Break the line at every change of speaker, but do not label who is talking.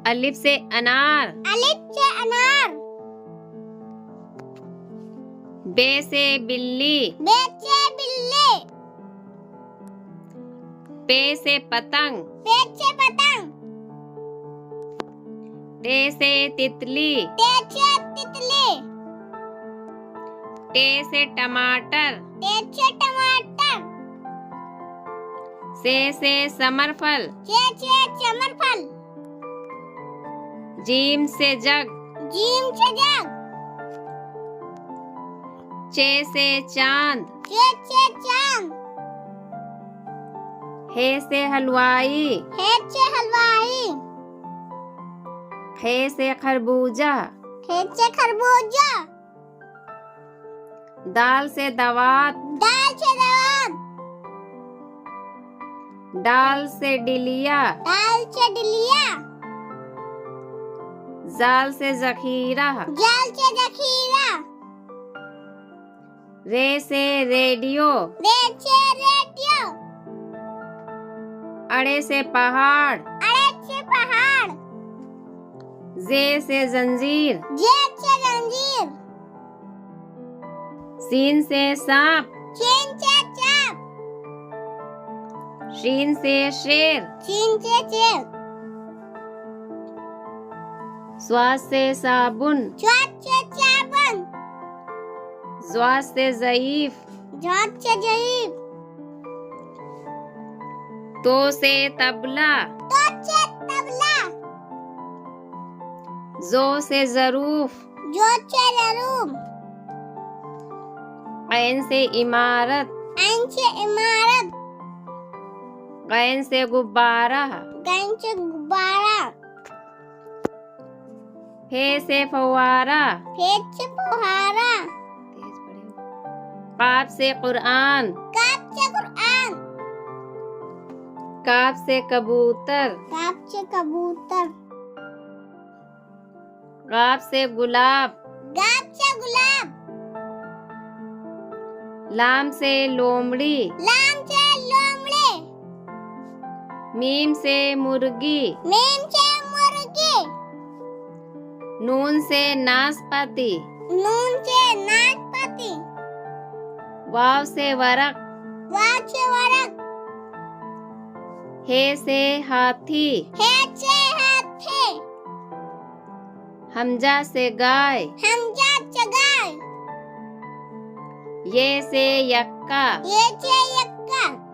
अलिफ से अनार।
अलिफ से अनार।
बे से बिल्ली।
बे से बिल्ली।
पे से पतंग।
पे से पतंग।
टे से तितली।
टे से तितली।
टे से टमाटर।
टे से टमाटर।
से समरफल।
से चमरफल।
जीम से जग।
जीम से जग।
चे से चांद।
चे से चांद।
हे से हलवाई।
हे से हलवाई।
खे से खरबूजा।
खे से खरबूजा।
दाल से दवात।
दाल से दावत।
डाल से डिलिया।
दाल से डलिया।
जाल से जखीरा।
जाल से जखीरा।
रे से रेडियो।
रे से रेडियो।
अड़े से पहाड़।
अड़े से पहाड़।
जे से जंजीर।
जे से जंजीर।
सीन से सांप।
चीन से चाप।
शीन से शेर।
चीन से शेर।
स्वाद से साबुन।
स्वाद से साबुन।
ज्वाद से ज़ईफ।
जात से जहीब।
तो से तबला।
तो से तबला।
जो से ज़रूफ।
जो से जरूब।
ऐन से इमारत।
ऐन से इमारत।
गैन से गुब्बारा।
गैन से गुब्बारा।
फे से फवारा।
फेद से फुहारा।
काफ से कुरान।
काफ से कुरान।
काफ से कबूतर।
काफ से कबूतर।
गाफ से गुलाब।
गाफ से गुलाब।
लाम से लोमड़ी।
लाम से लोमड़ी।
मीम से मुर्गी।
मीम से मुर्गी।
नून से नाशपाती।
नून से नाशपाती।
वाव से वरक।
वाव से वरक।
हे से हाथी।
हे से हाथी।
हमजा से गाय।
हमजा से गाय।
ये से यक्का।
ये से यक्का।